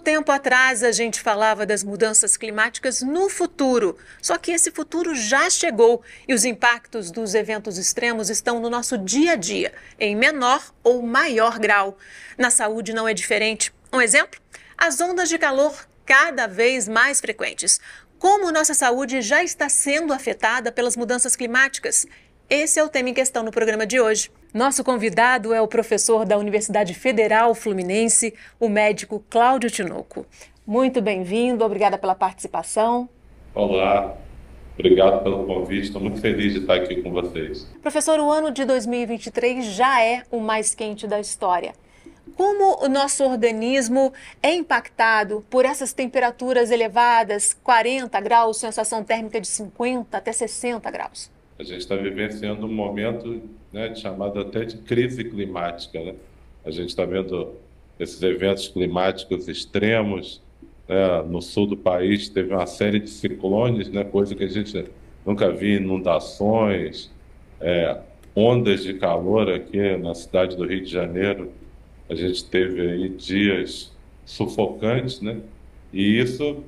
tempo atrás a gente falava das mudanças climáticas no futuro, só que esse futuro já chegou e os impactos dos eventos extremos estão no nosso dia a dia, em menor ou maior grau. Na saúde não é diferente. Um exemplo? As ondas de calor cada vez mais frequentes. Como nossa saúde já está sendo afetada pelas mudanças climáticas? Esse é o tema em questão no programa de hoje. Nosso convidado é o professor da Universidade Federal Fluminense, o médico Cláudio Tinoco. Muito bem-vindo, obrigada pela participação. Olá, obrigado pelo convite, estou muito feliz de estar aqui com vocês. Professor, o ano de 2023 já é o mais quente da história. Como o nosso organismo é impactado por essas temperaturas elevadas, 40 graus, sensação térmica de 50 até 60 graus? A gente está vivenciando um momento, né, chamado até de crise climática, né? A gente está vendo esses eventos climáticos extremos, né? No sul do país teve uma série de ciclones, né, coisa que a gente nunca viu, inundações, ondas de calor aqui na cidade do Rio de Janeiro. A gente teve aí dias sufocantes, né? E isso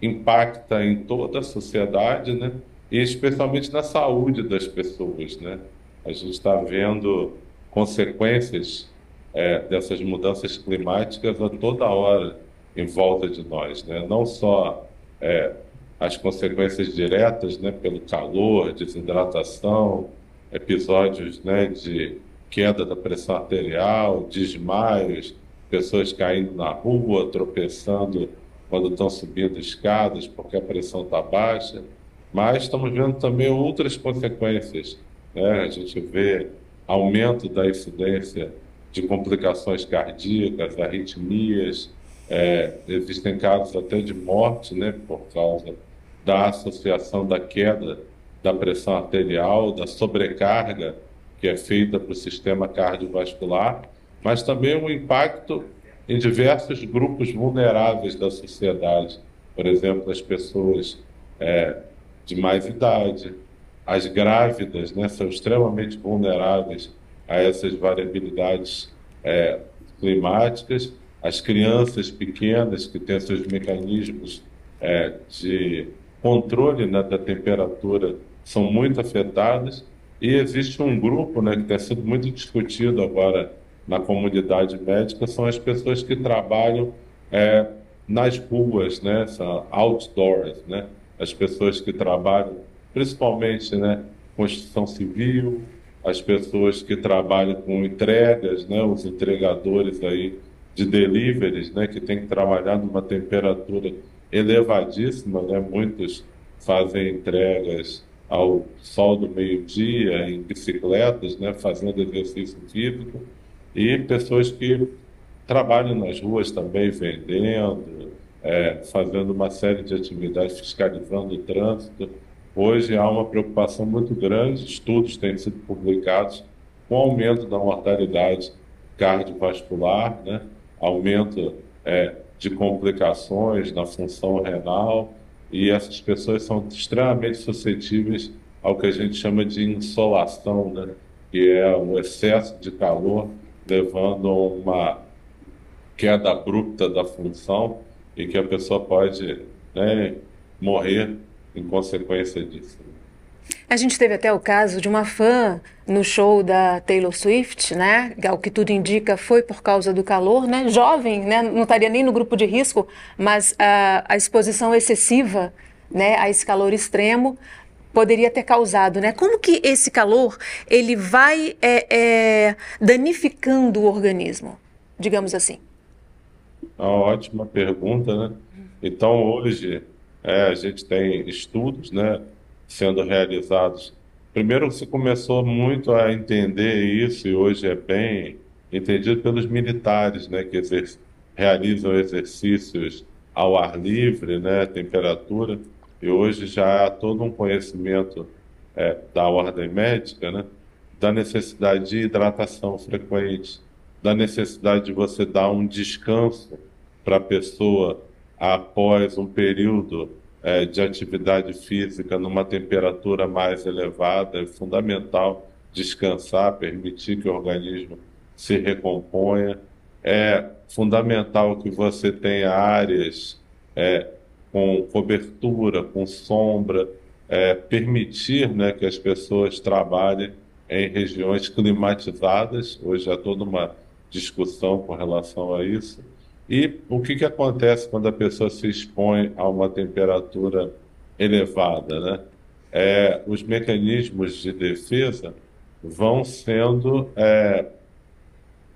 impacta em toda a sociedade, né? E especialmente na saúde das pessoas, né? A gente está vendo consequências dessas mudanças climáticas a toda hora em volta de nós, né? Não só as consequências diretas, né? Pelo calor, desidratação, episódios, né? De queda da pressão arterial, desmaios, pessoas caindo na rua, tropeçando quando estão subindo escadas porque a pressão está baixa. Mas estamos vendo também outras consequências, né? A gente vê aumento da incidência de complicações cardíacas, arritmias, existem casos até de morte, né? Por causa da associação da queda da pressão arterial, da sobrecarga que é feita para o sistema cardiovascular, mas também um impacto em diversos grupos vulneráveis da sociedade. Por exemplo, as pessoas de mais idade, as grávidas, né, são extremamente vulneráveis a essas variabilidades climáticas, as crianças pequenas que têm seus mecanismos de controle, né, da temperatura são muito afetadas. E existe um grupo, né, que tem sido muito discutido agora na comunidade médica, são as pessoas que trabalham nas ruas, né, são outdoors, né, as pessoas que trabalham principalmente, né, construção civil, as pessoas que trabalham com entregas, né, os entregadores aí de deliveries, né, que tem que trabalhar numa temperatura elevadíssima, né, muitos fazem entregas ao sol do meio-dia, em bicicletas, né, fazendo exercício físico, e pessoas que trabalham nas ruas também, vendendo, fazendo uma série de atividades, fiscalizando o trânsito. Hoje há uma preocupação muito grande, estudos têm sido publicados com o aumento da mortalidade cardiovascular, né, aumento de complicações na função renal, e essas pessoas são extremamente suscetíveis ao que a gente chama de insolação, né? Que é o excesso de calor levando a uma queda abrupta da função e que a pessoa pode, né, morrer em consequência disso. A gente teve até o caso de uma fã no show da Taylor Swift, né? Ao que tudo indica foi por causa do calor, né? Jovem, né? Não estaria nem no grupo de risco, mas a exposição excessiva, né, a esse calor extremo poderia ter causado, né? Como que esse calor ele vai danificando o organismo, digamos assim? Uma ótima pergunta, né? Então, hoje, a gente tem estudos, né, sendo realizados. Primeiro, se começou muito a entender isso, e hoje é bem entendido pelos militares, né, que realizam exercícios ao ar livre, né, temperatura, e hoje já há todo um conhecimento da ordem médica, né, da necessidade de hidratação frequente, da necessidade de você dar um descanso para a pessoa após um período de atividade física numa temperatura mais elevada. É fundamental descansar, permitir que o organismo se recomponha. é fundamental que você tenha áreas com cobertura, com sombra, permitir, né, que as pessoas trabalhem em regiões climatizadas. Hoje há toda uma discussão com relação a isso. E o que que acontece quando a pessoa se expõe a uma temperatura elevada, né? Os mecanismos de defesa vão sendo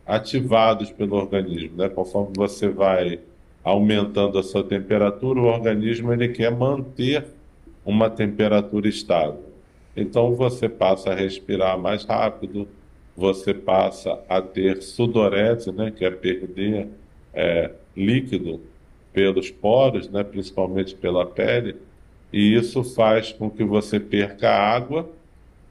ativados pelo organismo, né? Conforme você vai aumentando a sua temperatura, o organismo ele quer manter uma temperatura estável. Então você passa a respirar mais rápido, você passa a ter sudorese, né? Que é perder líquido pelos poros, né? Principalmente pela pele, e isso faz com que você perca água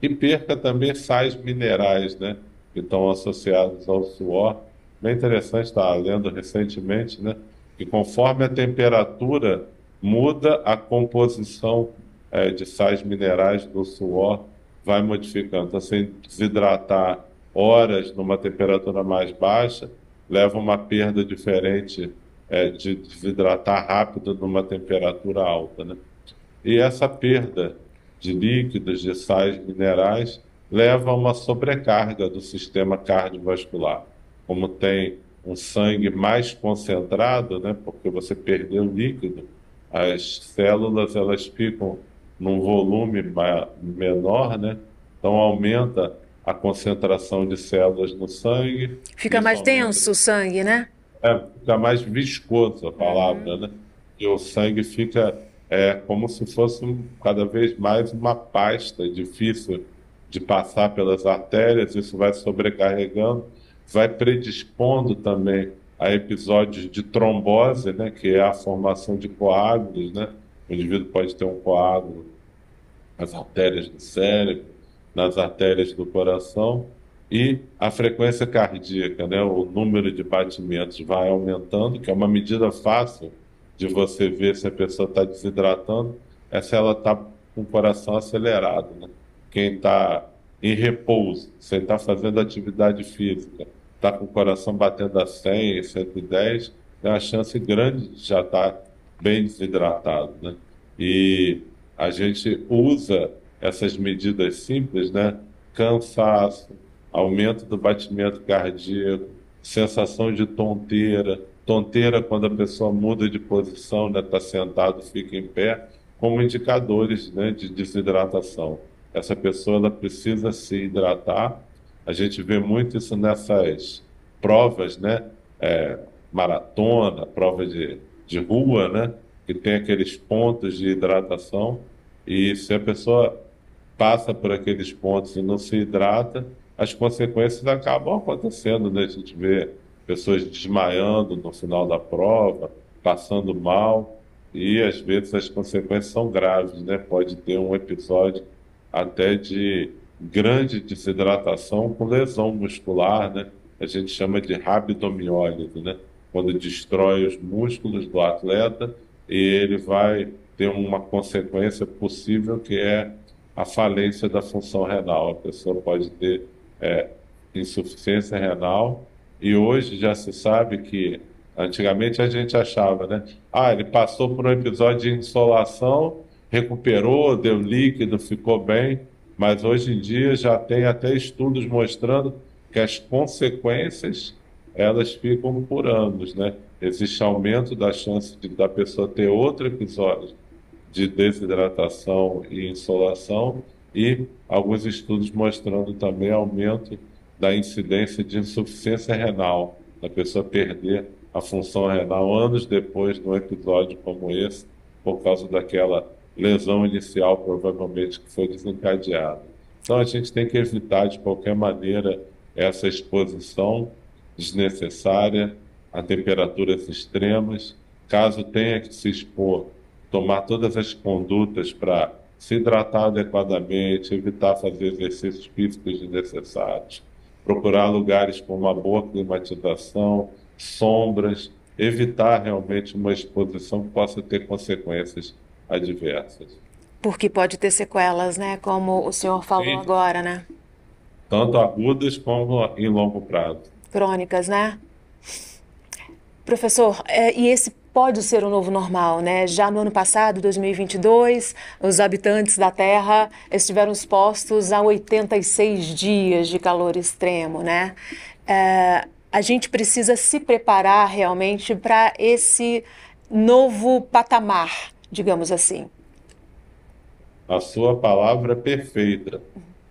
e perca também sais minerais, né, que estão associados ao suor. Bem interessante, estava lendo recentemente, né, que conforme a temperatura muda, a composição de sais minerais do suor vai modificando. Então, se desidratar horas numa temperatura mais baixa, leva a uma perda diferente de desidratar rápido numa temperatura alta, né? E essa perda de líquidos, de sais minerais, leva a uma sobrecarga do sistema cardiovascular. Como tem um sangue mais concentrado, né, porque você perdeu líquido, as células elas ficam num volume menor, né? Então aumenta a concentração de células no sangue, Fica isso mais aumenta, denso o sangue, né? fica mais viscoso a palavra, né? E o sangue fica como se fosse cada vez mais uma pasta difícil de passar pelas artérias, isso vai sobrecarregando, vai predispondo também a episódios de trombose, né? Que é a formação de coágulos, né? O indivíduo pode ter um coágulo nas artérias do cérebro, nas artérias do coração, e a frequência cardíaca, né, o número de batimentos vai aumentando, que é uma medida fácil de você ver se a pessoa está desidratando, é se ela está com o coração acelerado, né? Quem está em repouso, sem estar fazendo atividade física, está com o coração batendo a 100, 110, tem uma chance grande de já estar bem desidratado, né? E a gente usa essas medidas simples, né? Cansaço, aumento do batimento cardíaco, sensação de tonteira, tonteira quando a pessoa muda de posição, né? Está sentado, fica em pé, como indicadores, né, de desidratação. Essa pessoa ela precisa se hidratar. A gente vê muito isso nessas provas, né? É, maratona, prova de rua, né? Que tem aqueles pontos de hidratação. E se a pessoa passa por aqueles pontos e não se hidrata, as consequências acabam acontecendo, né? A gente vê pessoas desmaiando no final da prova, passando mal, e às vezes as consequências são graves, né? Pode ter um episódio até de grande desidratação com lesão muscular, né? A gente chama de rabdomiólise, né? Quando destrói os músculos do atleta e ele vai ter uma consequência possível que é a falência da função renal. A pessoa pode ter insuficiência renal e hoje já se sabe que antigamente a gente achava, né? Ah, ele passou por um episódio de insolação, recuperou, deu líquido, ficou bem, mas hoje em dia já tem até estudos mostrando que as consequências elas ficam por anos, né? Existe aumento da chance da pessoa ter outro episódio de desidratação e insolação e alguns estudos mostrando também aumento da incidência de insuficiência renal, da pessoa perder a função renal anos depois de um episódio como esse, por causa daquela lesão inicial, provavelmente, que foi desencadeada. Então, a gente tem que evitar, de qualquer maneira, essa exposição desnecessária a temperaturas extremas. Caso tenha que se expor, tomar todas as condutas para se hidratar adequadamente, evitar fazer exercícios físicos desnecessários, procurar lugares com uma boa climatização, sombras, evitar realmente uma exposição que possa ter consequências adversas. Porque pode ter sequelas, né? Como o senhor falou Sim, agora, né? tanto agudas como em longo prazo. Crônicas, né? Professor, e esse pode ser o novo normal, né? Já no ano passado, 2022, os habitantes da Terra estiveram expostos a 86 dias de calor extremo, né? A gente precisa se preparar realmente para esse novo patamar, digamos assim. A sua palavra é perfeita.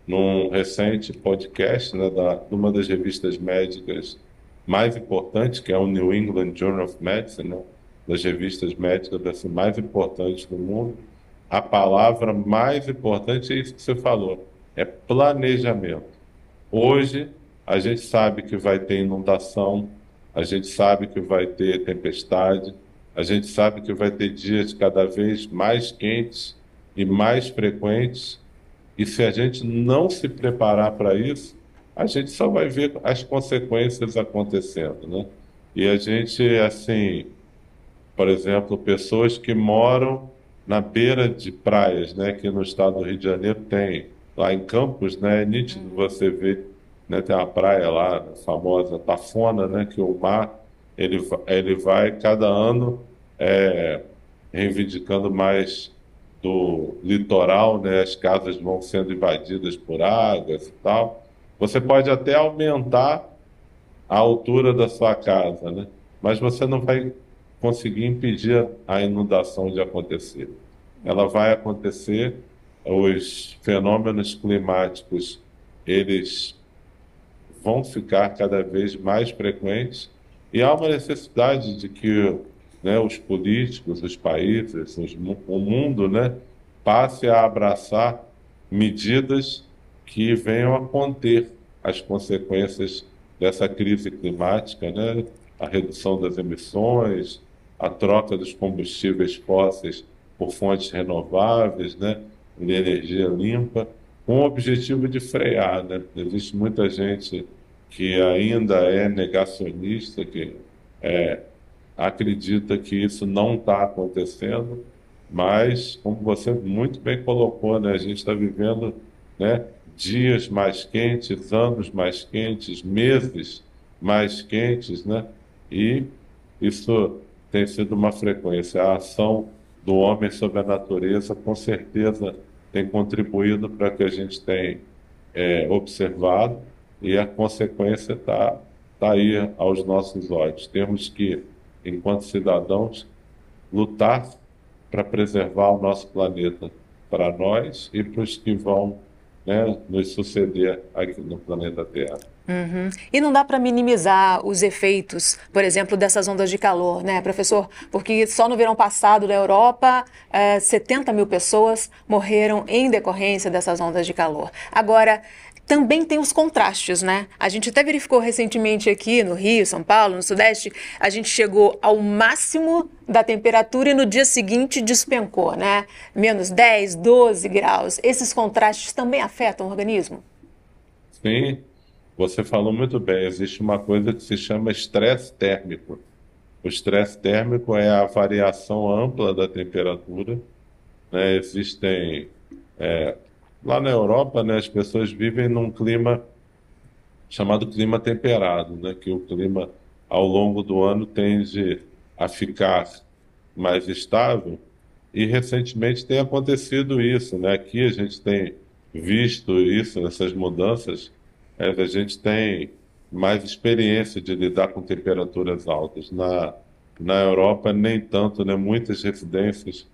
Num recente podcast, né, de uma das revistas médicas mais importantes, que é o New England Journal of Medicine, né, das revistas médicas assim, mais importantes do mundo, a palavra mais importante é isso que você falou, é planejamento. Hoje, a gente sabe que vai ter inundação, a gente sabe que vai ter tempestade, a gente sabe que vai ter dias cada vez mais quentes e mais frequentes, e se a gente não se preparar para isso, a gente só vai ver as consequências acontecendo, né? E a gente, assim, por exemplo, pessoas que moram na beira de praias, né? Que no estado do Rio de Janeiro tem, lá em Campos, né? É nítido você ver, né? Tem uma praia lá, famosa Tafona, né? Que o mar, ele vai cada ano é, reivindicando mais do litoral, né? As casas vão sendo invadidas por águas e tal. Você pode até aumentar a altura da sua casa, né? Mas você não vai conseguir impedir a inundação de acontecer. Ela vai acontecer, os fenômenos climáticos, eles vão ficar cada vez mais frequentes e há uma necessidade de que, né, os políticos, os países, o mundo, né, passe a abraçar medidas que venham a conter as consequências dessa crise climática, né, a redução das emissões, a troca dos combustíveis fósseis por fontes renováveis, né, de energia limpa, com o objetivo de frear, né? Existe muita gente que ainda é negacionista, que acredita que isso não está acontecendo, mas, como você muito bem colocou, né, a gente está vivendo, né, dias mais quentes, anos mais quentes, meses mais quentes, né, e isso tem sido uma frequência. A ação do homem sobre a natureza, com certeza, tem contribuído para que a gente tenha observado e a consequência tá aí aos nossos olhos. Temos que, enquanto cidadãos, lutar para preservar o nosso planeta para nós e para os que vão, né, nos suceder aqui no planeta Terra. Uhum. E não dá para minimizar os efeitos, por exemplo, dessas ondas de calor, né, professor? Porque só no verão passado, na Europa, 70 mil pessoas morreram em decorrência dessas ondas de calor. Agora, também tem os contrastes, né? A gente até verificou recentemente aqui no Rio, São Paulo, no Sudeste, a gente chegou ao máximo da temperatura e no dia seguinte despencou, né? Menos 10, 12 graus. Esses contrastes também afetam o organismo? Sim, você falou muito bem. Existe uma coisa que se chama estresse térmico. O estresse térmico é a variação ampla da temperatura, né? Existem lá na Europa, né, as pessoas vivem num clima chamado clima temperado, né, que o clima ao longo do ano tende a ficar mais estável. E recentemente tem acontecido isso, né? Aqui a gente tem visto isso, essas mudanças, a gente tem mais experiência de lidar com temperaturas altas. Na Europa, nem tanto, né? Muitas residências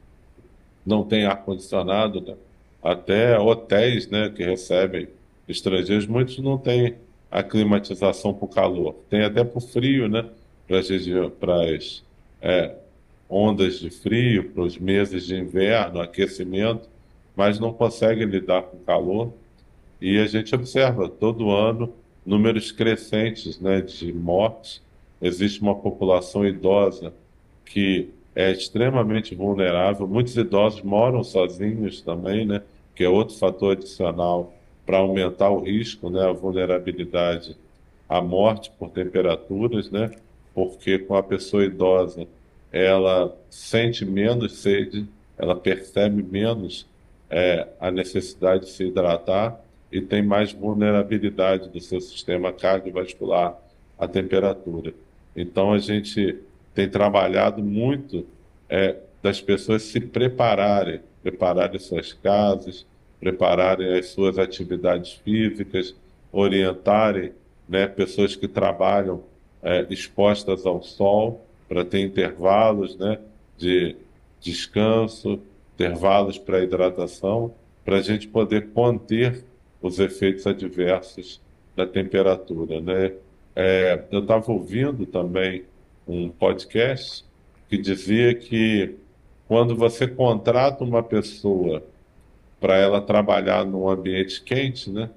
não têm ar-condicionado, né? Até hotéis, né, que recebem estrangeiros, muitos não têm a climatização para o calor. Tem até para o frio, né? Para as ondas de frio, para os meses de inverno, aquecimento, mas não conseguem lidar com o calor. E a gente observa todo ano números crescentes, né, de mortes. Existe uma população idosa que é extremamente vulnerável. Muitos idosos moram sozinhos também, né, que é outro fator adicional para aumentar o risco, né, a vulnerabilidade à morte por temperaturas, né, porque com a pessoa idosa ela sente menos sede, ela percebe menos a necessidade de se hidratar e tem mais vulnerabilidade do seu sistema cardiovascular à temperatura. Então, a gente tem trabalhado muito das pessoas se prepararem suas casas, prepararem as suas atividades físicas, orientarem, né, pessoas que trabalham expostas ao sol para ter intervalos, né, de descanso, intervalos para hidratação, para a gente poder conter os efeitos adversos da temperatura, né? Eu estava ouvindo também um podcast que dizia que quando você contrata uma pessoa para ela trabalhar num ambiente quente, né,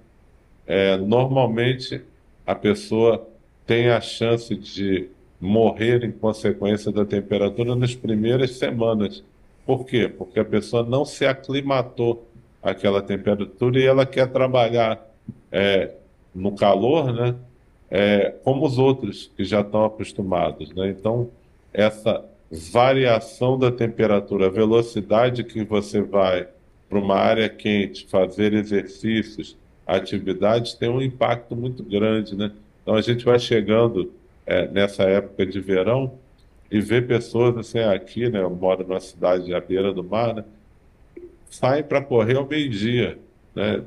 normalmente a pessoa tem a chance de morrer em consequência da temperatura nas primeiras semanas. Por quê? Porque a pessoa não se aclimatou àquela temperatura e ela quer trabalhar no calor, né? Como os outros que já estão acostumados, né? Então, essa variação da temperatura, a velocidade que você vai para uma área quente, fazer exercícios, atividades, tem um impacto muito grande, né? Então, a gente vai chegando nessa época de verão e vê pessoas assim, aqui, né? Eu moro numa cidade à beira do mar, né? Saem para correr ao meio-dia, né?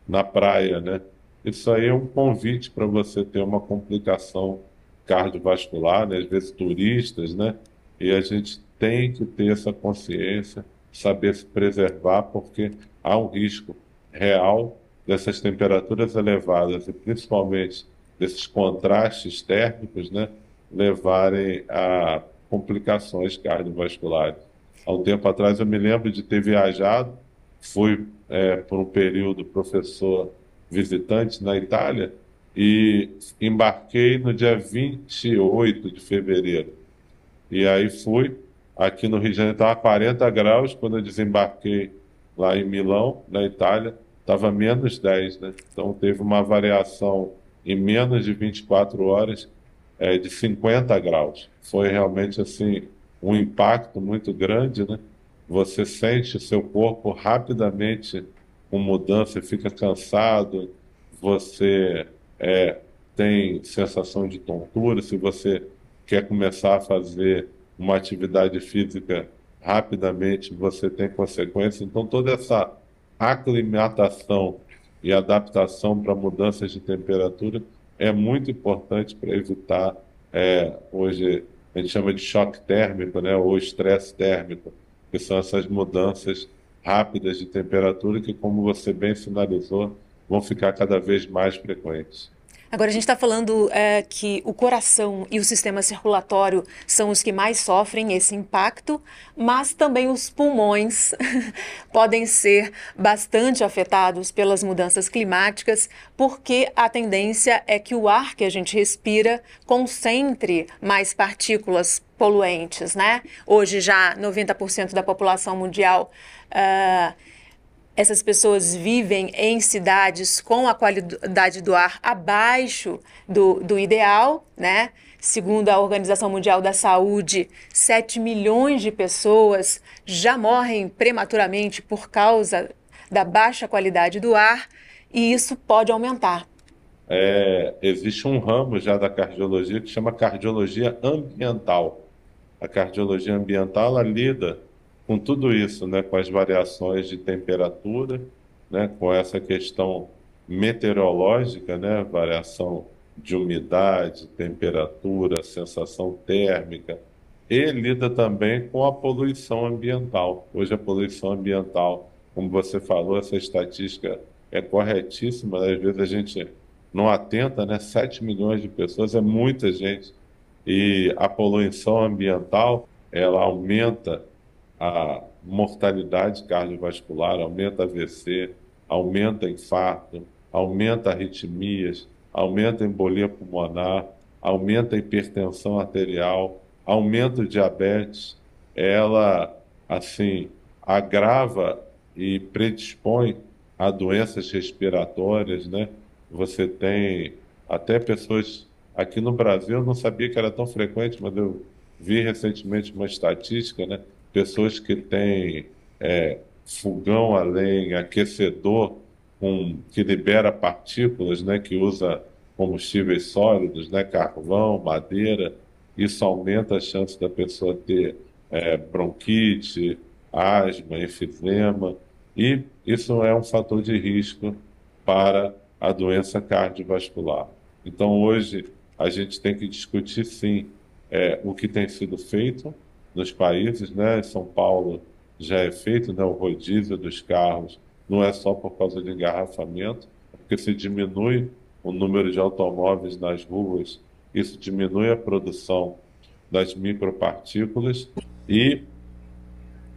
Na praia, né? Isso aí é um convite para você ter uma complicação cardiovascular, né? Às vezes turistas, né? E a gente tem que ter essa consciência, saber se preservar, porque há um risco real dessas temperaturas elevadas e principalmente desses contrastes térmicos, né? Levarem a complicações cardiovasculares. Há um tempo atrás eu me lembro de ter viajado, fui por um período professor visitante na Itália e embarquei no dia 28 de fevereiro. E aí fui, aqui no Rio de Janeiro estava 40 graus, quando eu desembarquei lá em Milão, na Itália, estava -10, né? Então teve uma variação em menos de 24 horas de 50 graus. Foi realmente assim um impacto muito grande, né? Você sente seu corpo rapidamente com mudança, fica cansado, você tem sensação de tontura. Se você quer começar a fazer uma atividade física rapidamente, você tem consequências. Então, toda essa aclimatação e adaptação para mudanças de temperatura é muito importante para evitar, hoje a gente chama de choque térmico, né, ou estresse térmico, que são essas mudanças rápidas de temperatura que, como você bem sinalizou, vão ficar cada vez mais frequentes. Agora, a gente está falando que o coração e o sistema circulatório são os que mais sofrem esse impacto, mas também os pulmões podem ser bastante afetados pelas mudanças climáticas, porque a tendência é que o ar que a gente respira concentre mais partículas poluentes, né? Hoje já 90% da população mundial essas pessoas vivem em cidades com a qualidade do ar abaixo do ideal, né? Segundo a Organização Mundial da Saúde, 7 milhões de pessoas já morrem prematuramente por causa da baixa qualidade do ar, e isso pode aumentar. Existe um ramo já da cardiologia que chama cardiologia ambiental. A cardiologia ambiental ela lida com tudo isso, né, com as variações de temperatura, né, com essa questão meteorológica, né, variação de umidade, temperatura, sensação térmica, e lida também com a poluição ambiental. Hoje a poluição ambiental, como você falou, essa estatística é corretíssima, né? Às vezes a gente não atenta, né? 7 milhões de pessoas é muita gente. E a poluição ambiental, ela aumenta a mortalidade cardiovascular, aumenta AVC, aumenta infarto, aumenta arritmias, aumenta embolia pulmonar, aumenta a hipertensão arterial, aumenta o diabetes. Ela, assim, agrava e predispõe a doenças respiratórias, né? Você tem até pessoas aqui no Brasil, eu não sabia que era tão frequente, mas eu vi recentemente uma estatística, né? Pessoas que têm fogão a lenha, aquecedor que libera partículas, né? Que usa combustíveis sólidos, né? Carvão, madeira, isso aumenta a chance da pessoa ter bronquite, asma, enfisema, e isso é um fator de risco para a doença cardiovascular. Então, hoje, a gente tem que discutir, sim, o que tem sido feito nos países, né? Em São Paulo já é feito, né, o rodízio dos carros, não é só por causa de engarrafamento, porque se diminui o número de automóveis nas ruas, isso diminui a produção das micropartículas e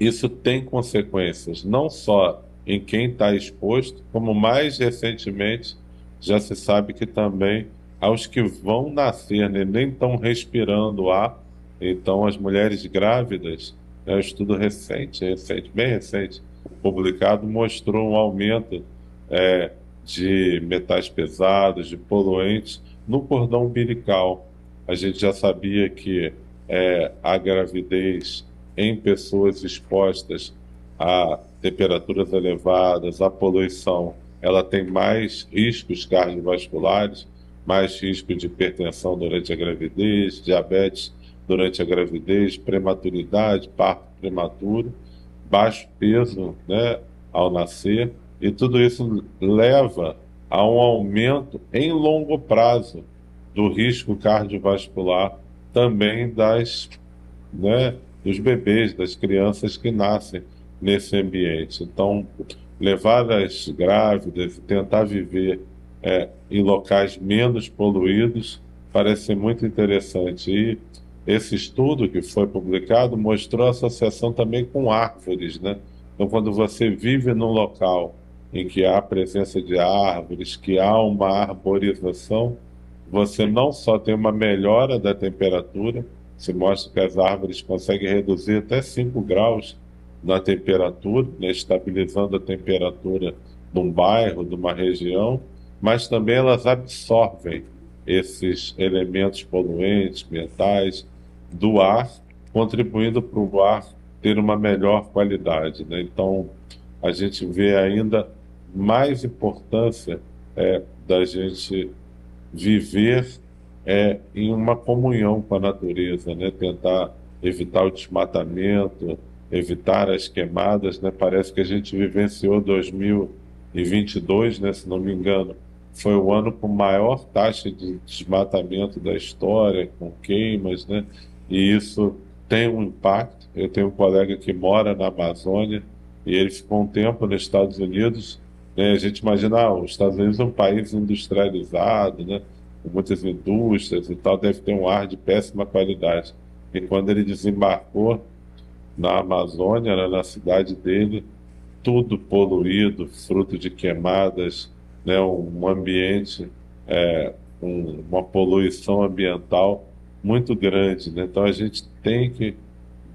isso tem consequências não só em quem está exposto, como mais recentemente já se sabe que também aos que vão nascer, né, nem estão respirando ar. Então, as mulheres grávidas, um estudo recente, bem recente, publicado, mostrou um aumento de metais pesados, de poluentes no cordão umbilical. A gente já sabia que a gravidez em pessoas expostas a temperaturas elevadas, a poluição, ela tem mais riscos cardiovasculares, mais risco de hipertensão durante a gravidez, diabetes durante a gravidez, prematuridade, parto prematuro, baixo peso, né, ao nascer, e tudo isso leva a um aumento em longo prazo do risco cardiovascular também dos bebês, das crianças que nascem nesse ambiente. Então, levar as grávidas e tentar viver em locais menos poluídos parece ser muito interessante. E esse estudo que foi publicado mostrou a associação também com árvores, né? Então, quando você vive num local em que há a presença de árvores, que há uma arborização, você não só tem uma melhora da temperatura, se mostra que as árvores conseguem reduzir até 5 graus na temperatura, né, estabilizando a temperatura de um bairro, de uma região, mas também elas absorvem esses elementos poluentes, metais, do ar, contribuindo para o ar ter uma melhor qualidade, né? Então, a gente vê ainda mais importância da gente viver em uma comunhão com a natureza, né? Tentar evitar o desmatamento, evitar as queimadas, né? Parece que a gente vivenciou 2022, né? Se não me engano, foi o ano com maior taxa de desmatamento da história, com queimas, né? E isso tem um impacto. Eu tenho um colega que mora na Amazônia e ele ficou um tempo nos Estados Unidos, né? A gente imagina, os Estados Unidos é um país industrializado, né? Com muitas indústrias e tal, deve ter um ar de péssima qualidade. E quando ele desembarcou na Amazônia, né, na cidade dele, tudo poluído, fruto de queimadas, né, um ambiente, uma poluição ambiental muito grande, né? Então a gente tem que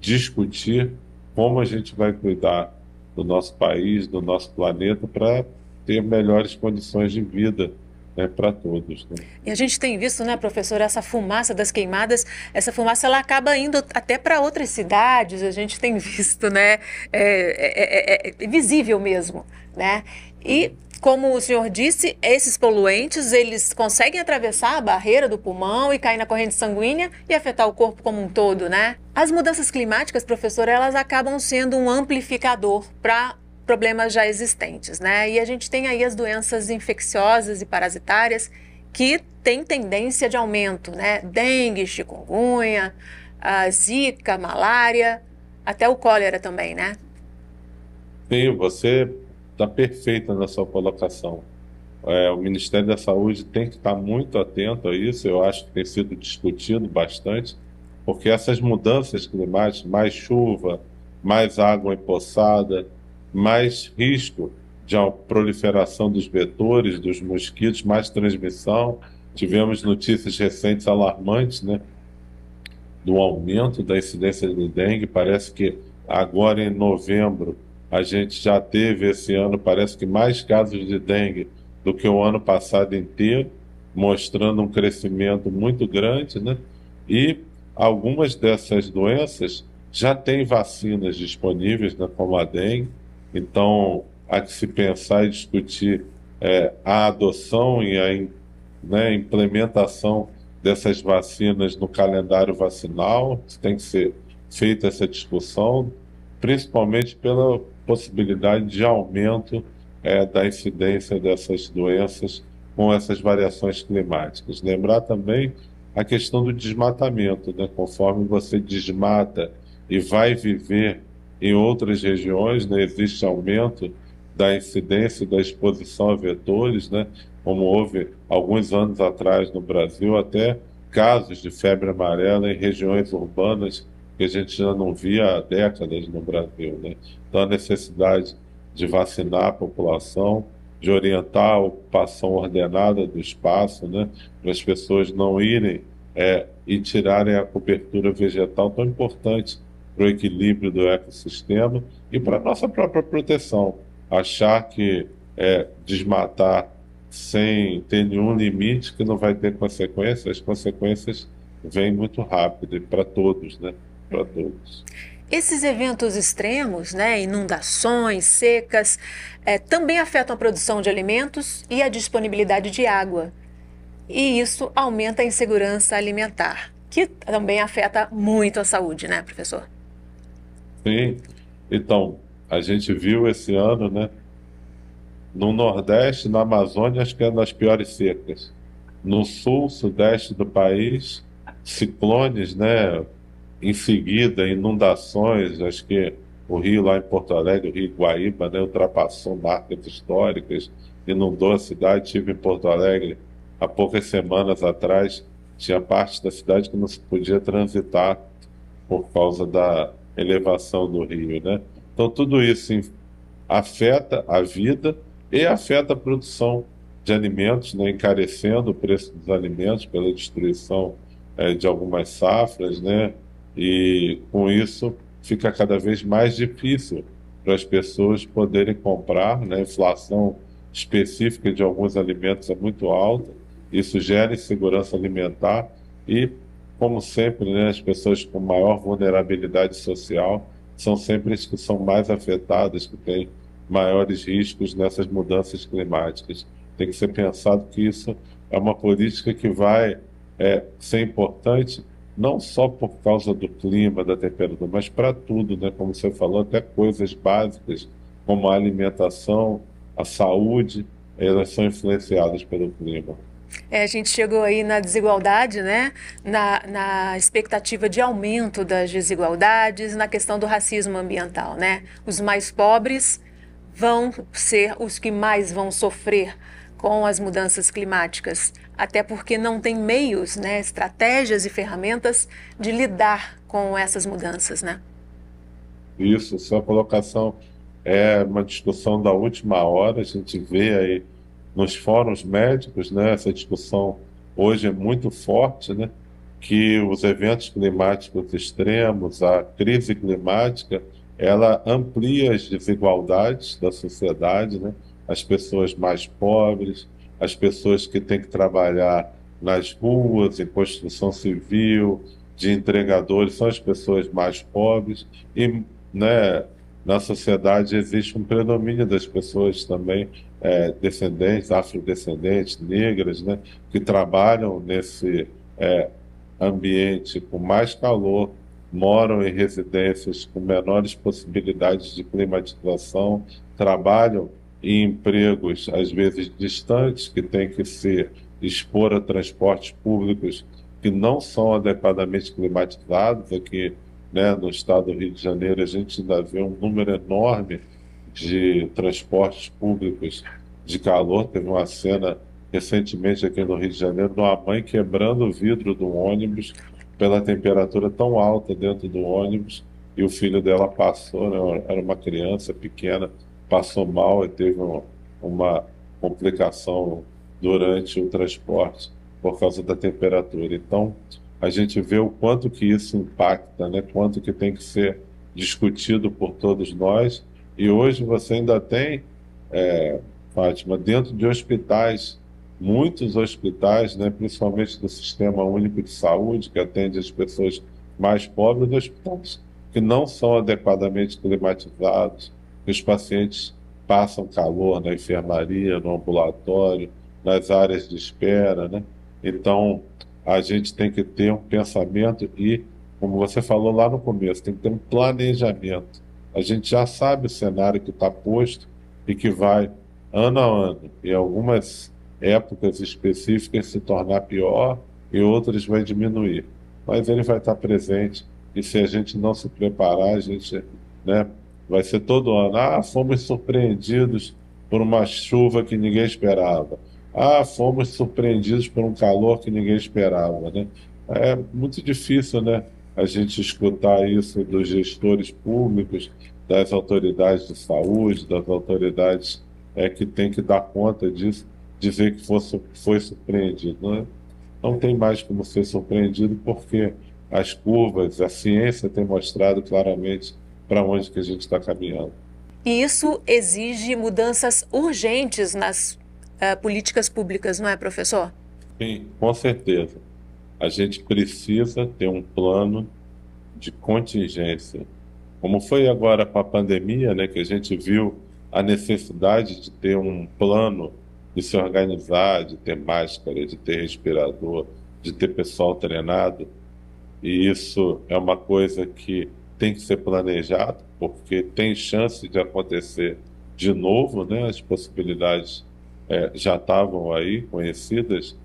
discutir como a gente vai cuidar do nosso país, do nosso planeta, para ter melhores condições de vida, né, para todos, né? E a gente tem visto, né, professor, essa fumaça das queimadas, essa fumaça ela acaba indo até para outras cidades, a gente tem visto, né, é visível mesmo, né? E como o senhor disse, esses poluentes, eles conseguem atravessar a barreira do pulmão e cair na corrente sanguínea e afetar o corpo como um todo, né? As mudanças climáticas, professor, elas acabam sendo um amplificador para problemas já existentes, né? E a gente tem aí as doenças infecciosas e parasitárias que têm tendência de aumento, né? Dengue, chikungunya, a zika, malária, até o cólera também, né? Sim, você está perfeita na sua colocação. O Ministério da Saúde tem que estar muito atento a isso, eu acho que tem sido discutido bastante, porque essas mudanças climáticas, mais chuva, mais água empoçada, mais risco de proliferação dos vetores, dos mosquitos, mais transmissão. Tivemos notícias recentes alarmantes, né, do aumento da incidência de dengue. Parece que agora em novembro a gente já teve esse ano, parece que mais casos de dengue do que o ano passado inteiro, mostrando um crescimento muito grande, né? E algumas dessas doenças já têm vacinas disponíveis, né, como a dengue. Então, há que se pensar e discutir a adoção e a implementação dessas vacinas no calendário vacinal, tem que ser feita essa discussão, principalmente pela possibilidade de aumento da incidência dessas doenças com essas variações climáticas. Lembrar também a questão do desmatamento, né? Conforme você desmata e vai viver em outras regiões, né, existe aumento da incidência e da exposição a vetores, né, como houve alguns anos atrás no Brasil, até casos de febre amarela em regiões urbanas que a gente já não via há décadas no Brasil, né? Então, a necessidade de vacinar a população, de orientar a ocupação ordenada do espaço, né, para as pessoas não irem e tirarem a cobertura vegetal tão importante para o equilíbrio do ecossistema e para a nossa própria proteção. Achar que desmatar sem ter nenhum limite que não vai ter consequências, as consequências vêm muito rápido e para todos, né? Para todos. Esses eventos extremos, né, inundações, secas, também afetam a produção de alimentos e a disponibilidade de água. E isso aumenta a insegurança alimentar, que também afeta muito a saúde, né, professor? Sim. Então, a gente viu esse ano, né? No Nordeste, na Amazônia, acho que é uma das piores secas. No Sul, Sudeste do país, ciclones, né? Em seguida, inundações. Acho que o rio lá em Porto Alegre, o Rio Guaíba, né? Ultrapassou marcas históricas, inundou a cidade. Estive em Porto Alegre há poucas semanas atrás. Tinha parte da cidade que não se podia transitar por causa da elevação do rio, né? Então, tudo isso afeta a vida e afeta a produção de alimentos, né, encarecendo o preço dos alimentos pela destruição de algumas safras, né, e com isso fica cada vez mais difícil para as pessoas poderem comprar, né, a inflação específica de alguns alimentos é muito alta, isso gera insegurança alimentar e, como sempre, né, as pessoas com maior vulnerabilidade social são sempre as que são mais afetadas, que têm maiores riscos nessas mudanças climáticas. Tem que ser pensado que isso é uma política que vai ser importante não só por causa do clima, da temperatura, mas para tudo, né? Como você falou, até coisas básicas como a alimentação, a saúde, elas são influenciadas pelo clima. A gente chegou aí na desigualdade, né? Na expectativa de aumento das desigualdades, na questão do racismo ambiental, né? Os mais pobres vão ser os que mais vão sofrer com as mudanças climáticas, até porque não tem meios, né, estratégias e ferramentas de lidar com essas mudanças, né? Isso, sua colocação é uma discussão da última hora, a gente vê aí nos fóruns médicos, né, essa discussão hoje é muito forte, né, que os eventos climáticos extremos, a crise climática, ela amplia as desigualdades da sociedade, né, as pessoas mais pobres, as pessoas que têm que trabalhar nas ruas, em construção civil, de entregadores, são as pessoas mais pobres e, né, na sociedade existe um predomínio das pessoas também descendentes, afrodescendentes, negras, né, que trabalham nesse ambiente com mais calor, moram em residências com menores possibilidades de climatização, trabalham em empregos às vezes distantes, que têm que se expor a transportes públicos que não são adequadamente climatizados. Aqui, né, no estado do Rio de Janeiro, a gente ainda vê um número enorme de transportes públicos de calor. Teve uma cena recentemente aqui no Rio de Janeiro de uma mãe quebrando o vidro do ônibus pela temperatura tão alta dentro do ônibus e o filho dela passou, né, era uma criança pequena, passou mal e teve uma complicação durante o transporte por causa da temperatura. Então, a gente vê o quanto que isso impacta, né? Quanto que tem que ser discutido por todos nós. E hoje você ainda tem, Fátima, dentro de hospitais, muitos hospitais, né, principalmente do Sistema Único de Saúde, que atende as pessoas mais pobres, hospitais que não são adequadamente climatizados, que os pacientes passam calor na enfermaria, no ambulatório, nas áreas de espera, né? Então, a gente tem que ter um pensamento e, como você falou lá no começo, tem que ter um planejamento. A gente já sabe o cenário que está posto e que vai, ano a ano, em algumas épocas específicas se tornar pior e outras vai diminuir. Mas ele vai estar presente e se a gente não se preparar, a gente, né, vai ser todo ano. Ah, fomos surpreendidos por uma chuva que ninguém esperava. Ah, fomos surpreendidos por um calor que ninguém esperava, né? É muito difícil, né, a gente escutar isso dos gestores públicos, das autoridades de saúde, das autoridades que têm que dar conta disso, dizer que foi surpreendido, né? Não tem mais como ser surpreendido porque as curvas, a ciência tem mostrado claramente para onde que a gente está caminhando. E isso exige mudanças urgentes nas políticas públicas, não é, professor? Sim, com certeza. A gente precisa ter um plano de contingência. Como foi agora com a pandemia, né, que a gente viu a necessidade de ter um plano, de se organizar, de ter máscara, de ter respirador, de ter pessoal treinado. E isso é uma coisa que tem que ser planejado, porque tem chance de acontecer de novo, né? As possibilidades já estavam aí conhecidas,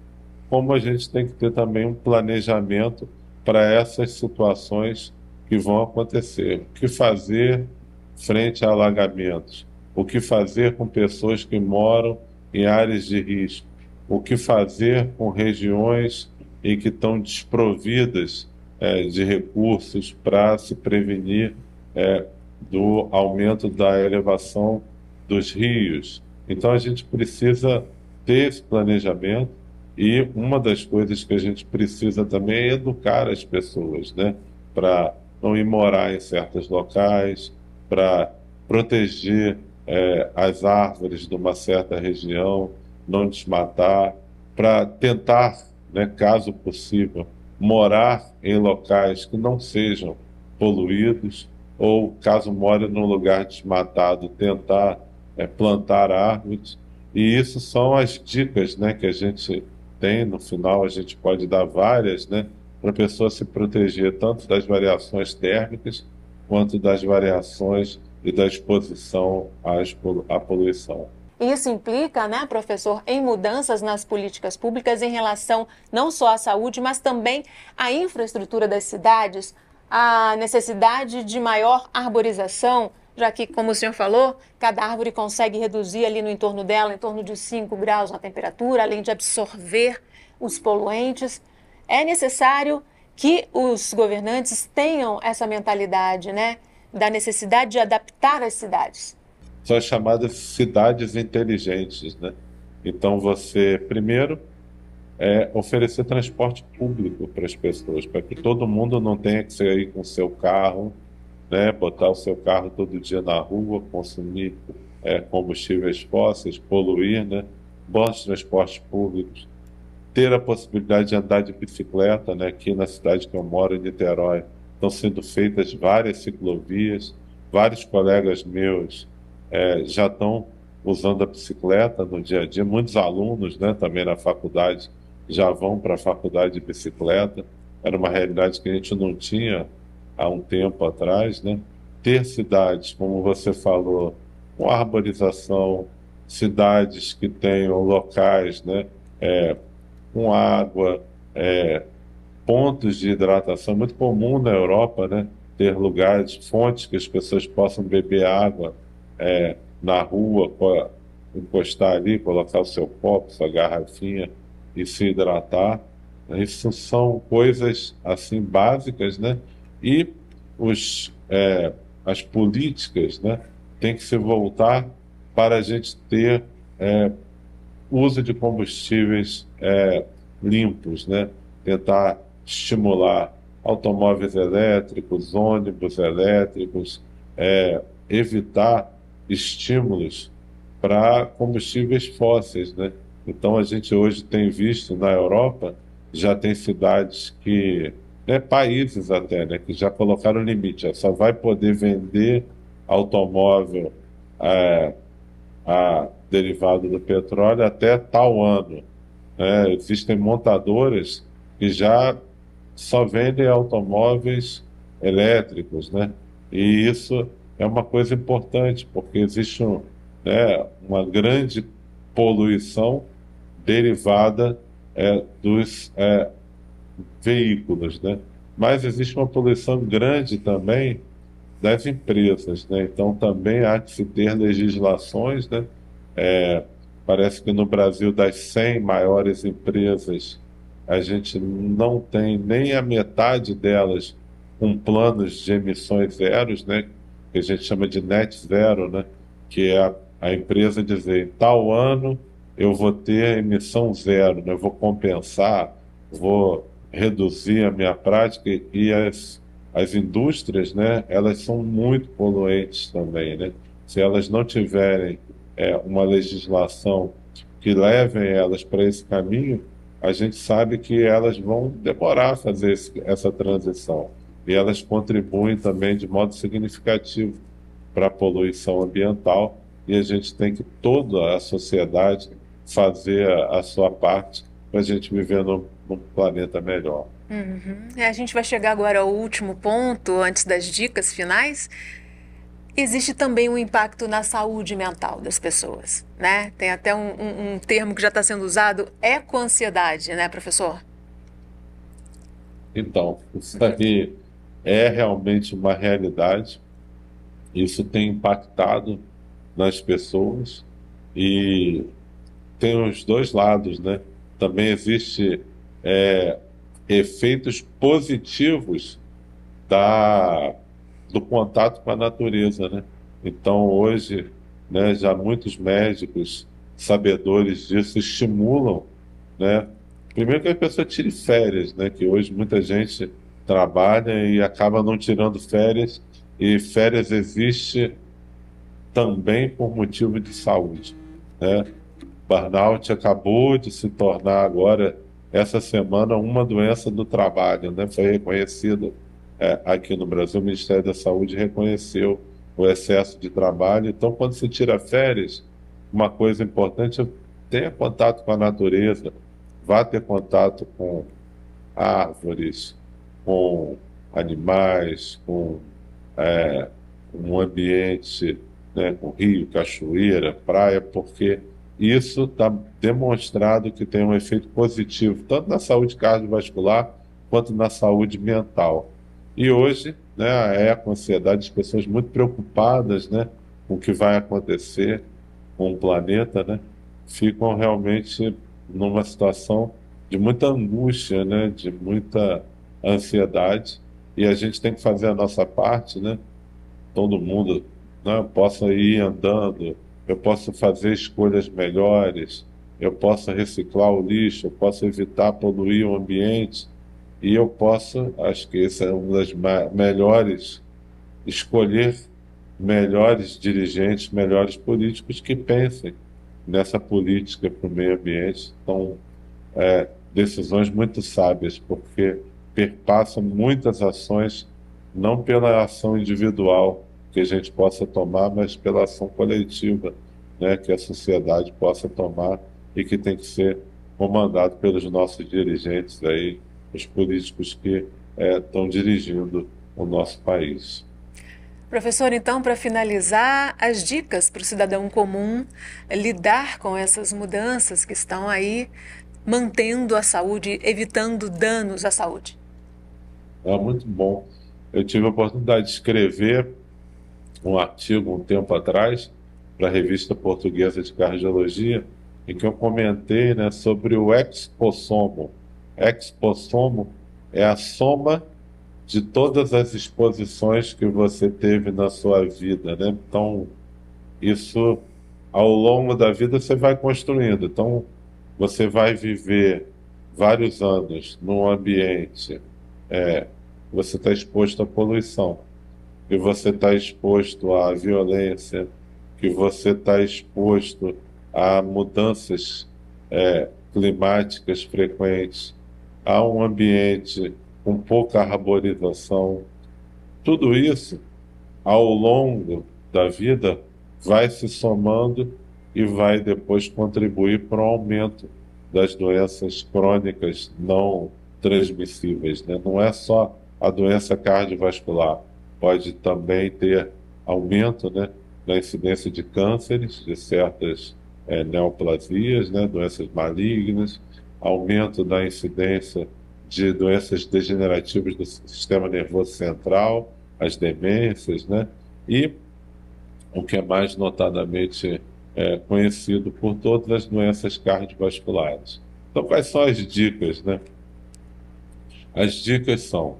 como a gente tem que ter também um planejamento para essas situações que vão acontecer. O que fazer frente a alagamentos? O que fazer com pessoas que moram em áreas de risco? O que fazer com regiões em que estão desprovidas de recursos para se prevenir do aumento da elevação dos rios? Então a gente precisa ter esse planejamento e uma das coisas que a gente precisa também é educar as pessoas, né? Para não ir morar em certos locais, para proteger as árvores de uma certa região, não desmatar, para tentar, né, caso possível, morar em locais que não sejam poluídos, ou caso more num lugar desmatado, tentar plantar árvores. E isso são as dicas, né, que a gente tem. No final a gente pode dar várias, né, para a pessoa se proteger tanto das variações térmicas quanto das variações e da exposição à poluição. Isso implica, né, professor, em mudanças nas políticas públicas em relação não só à saúde, mas também à infraestrutura das cidades, a necessidade de maior arborização, já que, como o senhor falou, cada árvore consegue reduzir ali no entorno dela, em torno de 5 graus na temperatura, além de absorver os poluentes. É necessário que os governantes tenham essa mentalidade, né, da necessidade de adaptar as cidades. São as chamadas cidades inteligentes, né? Então você, primeiro, oferecer transporte público para as pessoas, para que todo mundo não tenha que sair com o seu carro, né? Botar o seu carro todo dia na rua, consumir combustíveis fósseis, poluir, né? Bons transportes públicos, ter a possibilidade de andar de bicicleta, né? Aqui na cidade que eu moro, em Niterói, estão sendo feitas várias ciclovias, vários colegas meus já estão usando a bicicleta no dia a dia, muitos alunos, né, também na faculdade já vão para a faculdade de bicicleta. Era uma realidade que a gente não tinha há um tempo atrás, né? Ter cidades, como você falou, com arborização, cidades que tenham locais, né, com água, pontos de hidratação. Muito comum na Europa, né, ter lugares, fontes que as pessoas possam beber água na rua, encostar ali, colocar o seu copo, sua garrafinha e se hidratar. Isso são coisas assim básicas, né? E as políticas, né, têm que se voltar para a gente ter uso de combustíveis limpos, né? Tentar estimular automóveis elétricos, ônibus elétricos, evitar estímulos para combustíveis fósseis, né? Então a gente hoje tem visto na Europa, já tem cidades que, né, países até, né, que já colocaram limite, só vai poder vender automóvel derivado do petróleo até tal ano, né? Existem montadoras que já só vendem automóveis elétricos, né? E isso é uma coisa importante, porque existe uma grande poluição derivada dos veículos, né? Mas existe uma poluição grande também das empresas, né? Então também há que se ter legislações, né? É, Parece que no Brasil, das 100 maiores empresas, a gente não tem nem a metade delas com planos de emissões zeros, né? Que a gente chama de net zero, né? Que é a empresa dizer, em tal ano eu vou ter emissão zero, né? Eu vou compensar, vou reduzir a minha prática e as indústrias, né? Elas são muito poluentes também, né? Se elas não tiverem uma legislação que levem elas para esse caminho, a gente sabe que elas vão demorar a fazer essa transição. E elas contribuem também de modo significativo para a poluição ambiental, e a gente tem que, toda a sociedade, fazer a sua parte para a gente viver num planeta melhor. Uhum. A gente vai chegar agora ao último ponto, antes das dicas finais. Existe também um impacto na saúde mental das pessoas, né? Tem até um termo que já está sendo usado, ecoansiedade, né, professor? Então, isso aí é realmente uma realidade. Isso tem impactado nas pessoas e tem os dois lados, né? Também existe é, efeitos positivos da, do contato com a natureza, né? Então, hoje, né, já muitos médicos sabedores disso estimulam, né? Primeiro que a pessoa tire férias, né? Que hoje muita gente trabalha e acaba não tirando férias, e férias existe também por motivo de saúde, né? Burnout acabou de se tornar agora, essa semana, uma doença do trabalho, né? Foi reconhecido aqui no Brasil, o Ministério da Saúde reconheceu o excesso de trabalho. Então, quando se tira férias, uma coisa importante é tenha contato com a natureza, vá ter contato com árvores, com animais, com um ambiente, né, com rio, cachoeira, praia, porque isso está demonstrado que tem um efeito positivo, tanto na saúde cardiovascular quanto na saúde mental. E hoje, né, a eco-ansiedade, as pessoas muito preocupadas, né, com o que vai acontecer com o planeta, né, ficam realmente numa situação de muita angústia, né, de muita ansiedade, e a gente tem que fazer a nossa parte, né, todo mundo, né, possa ir andando, eu posso fazer escolhas melhores, eu posso reciclar o lixo, eu posso evitar poluir o ambiente, e eu posso, acho que essa é uma das melhores, escolher melhores dirigentes, melhores políticos que pensem nessa política para o meio ambiente. Então, decisões muito sábias, porque perpassam muitas ações, não pela ação individual que a gente possa tomar, mas pela ação coletiva, né, que a sociedade possa tomar e que tem que ser comandado pelos nossos dirigentes aí, os políticos que estão dirigindo o nosso país. Professor, então, para finalizar, as dicas para o cidadão comum lidar com essas mudanças que estão aí, mantendo a saúde, evitando danos à saúde. É muito bom. Eu tive a oportunidade de escrever um artigo um tempo atrás para a Revista Portuguesa de Cardiologia, em que eu comentei, né, sobre o expossomo. Expossomo é a soma de todas as exposições que você teve na sua vida, né? Então, isso, ao longo da vida, você vai construindo. Então, você vai viver vários anos num ambiente, você está exposto à poluição, que você está exposto à violência, que você está exposto a mudanças climáticas frequentes, a um ambiente com pouca arborização. Tudo isso, ao longo da vida, vai se somando e vai depois contribuir para o aumento das doenças crônicas não transmissíveis, né? Não é só a doença cardiovascular, pode também ter aumento, né, na incidência de cânceres, de certas neoplasias, né, doenças malignas, aumento da incidência de doenças degenerativas do sistema nervoso central, as demências, né, e o que é mais notadamente conhecido por todas as doenças cardiovasculares. Então, quais são as dicas, né? As dicas são: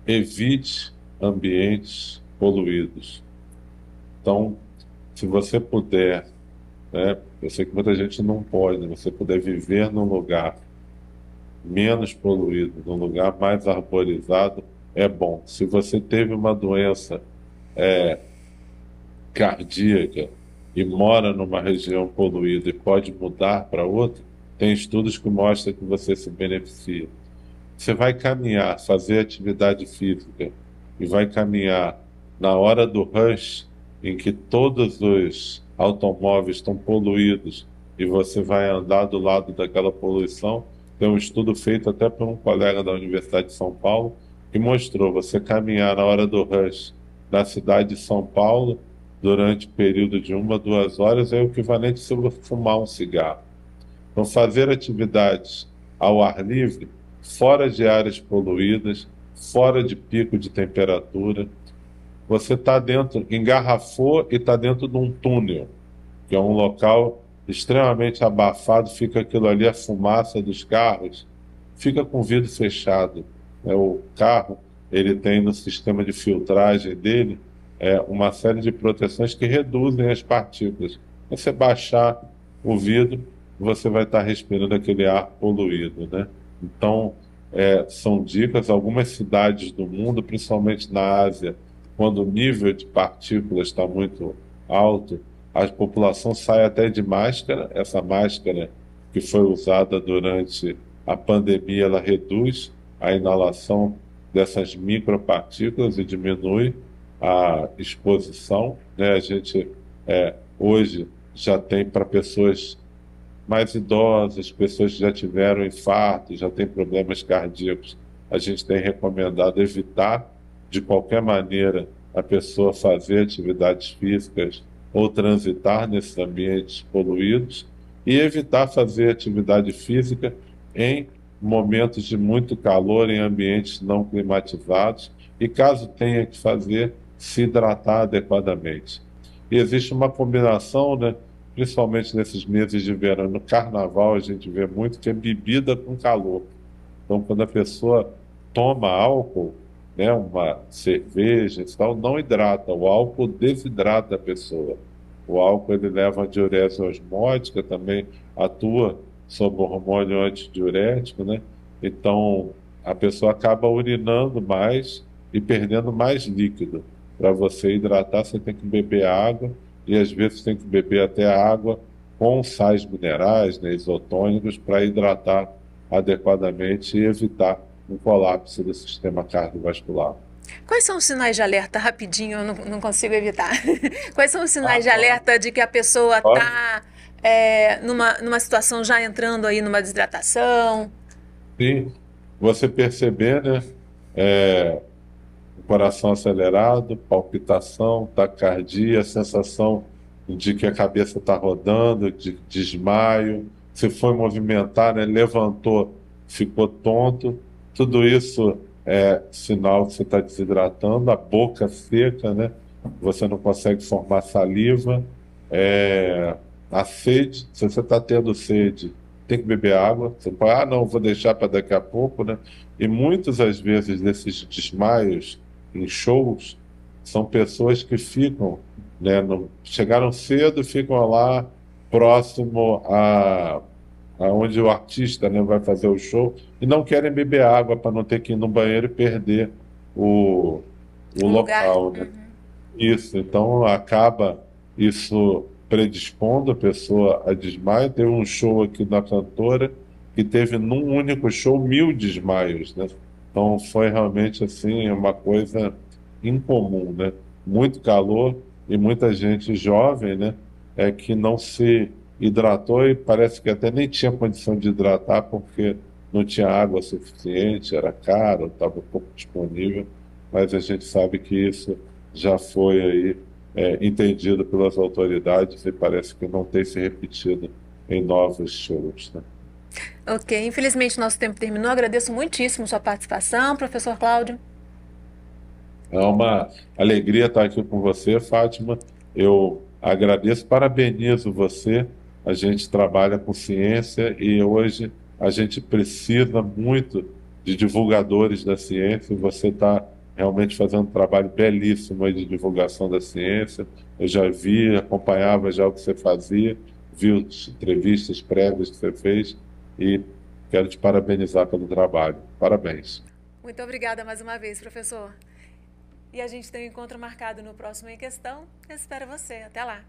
evite ambientes poluídos. Então, se você puder, né, eu sei que muita gente não pode, você puder viver num lugar menos poluído, num lugar mais arborizado, é bom. Se você teve uma doença cardíaca e mora numa região poluída e pode mudar para outra, tem estudos que mostram que você se beneficia. Você vai caminhar, fazer atividade física e vai caminhar na hora do rush, em que todos os automóveis estão poluídos e você vai andar do lado daquela poluição. Tem um estudo feito até por um colega da Universidade de São Paulo que mostrou você caminhar na hora do rush na cidade de São Paulo durante período de 1 a 2 horas é o equivalente a você fumar um cigarro. Então, fazer atividades ao ar livre, fora de áreas poluídas, fora de pico de temperatura. Você está dentro, engarrafou e está dentro de um túnel, que é um local extremamente abafado, fica aquilo ali, a fumaça dos carros, fica com o vidro fechado. O carro, ele tem no sistema de filtragem dele uma série de proteções que reduzem as partículas. Você baixar o vidro, você vai estar respirando aquele ar poluído, né? Então, são dicas. Algumas cidades do mundo, principalmente na Ásia, quando o nível de partículas está muito alto, a população sai até de máscara. Essa máscara que foi usada durante a pandemia, ela reduz a inalação dessas micropartículas e diminui a exposição, né? A gente hoje já tem para pessoas mais idosas, pessoas que já tiveram infarto, já têm problemas cardíacos, a gente tem recomendado evitar, de qualquer maneira, a pessoa fazer atividades físicas ou transitar nesses ambientes poluídos e evitar fazer atividade física em momentos de muito calor, em ambientes não climatizados e, caso tenha que fazer, se hidratar adequadamente. E existe uma combinação, né? Principalmente nesses meses de verão. No carnaval a gente vê muito que é bebida com calor. Então, quando a pessoa toma álcool, né, uma cerveja e tal, não hidrata. O álcool desidrata a pessoa. O álcool, ele leva a diurese osmótica, também atua sobre o hormônio antidiurético, né? Então, a pessoa acaba urinando mais e perdendo mais líquido. Para você hidratar, você tem que beber água, e às vezes tem que beber até água com sais minerais, né, isotônicos, para hidratar adequadamente e evitar um colapso do sistema cardiovascular. Quais são os sinais de alerta? Rapidinho, eu não consigo evitar. Quais são os Ah, sinais de alerta de que a pessoa pode? está numa situação já entrando aí numa desidratação? Sim, você perceber, né, é, o coração acelerado, palpitação, taquicardia, sensação de que a cabeça está rodando, de desmaio. Se foi movimentar, né, levantou, ficou tonto. Tudo isso é sinal que você está desidratando. A boca seca, né? Você não consegue formar saliva. A sede, se você está tendo sede, tem que beber água. Você fala, ah, não, vou deixar para daqui a pouco, né? E muitas das vezes desses desmaios em shows são pessoas que ficam, né, chegaram cedo, ficam lá próximo a onde o artista, né, vai fazer o show e não querem beber água para não ter que ir no banheiro e perder o, o Um lugar. local, né? Isso, então acaba isso predispondo a pessoa a desmaio. Teve um show aqui da cantora que teve num único show 1.000 desmaios, né? Então foi realmente assim uma coisa incomum, né? Muito calor e muita gente jovem, né? Que não se hidratou e parece que até nem tinha condição de hidratar porque não tinha água suficiente, era caro, estava pouco disponível, mas a gente sabe que isso já foi aí entendido pelas autoridades e parece que não tem se repetido em novos shows, né? Ok, infelizmente nosso tempo terminou. Agradeço muitíssimo sua participação, professor Cláudio. É uma alegria estar aqui com você, Fátima. Eu agradeço, parabenizo você. A gente trabalha com ciência e hoje a gente precisa muito de divulgadores da ciência e você está realmente fazendo um trabalho belíssimo aí de divulgação da ciência. Eu já vi, acompanhava já o que você fazia, vi as entrevistas prévias que você fez e quero te parabenizar pelo trabalho. Parabéns. Muito obrigada mais uma vez, professor. E a gente tem um encontro marcado no próximo Em Questão. Eu espero você. Até lá.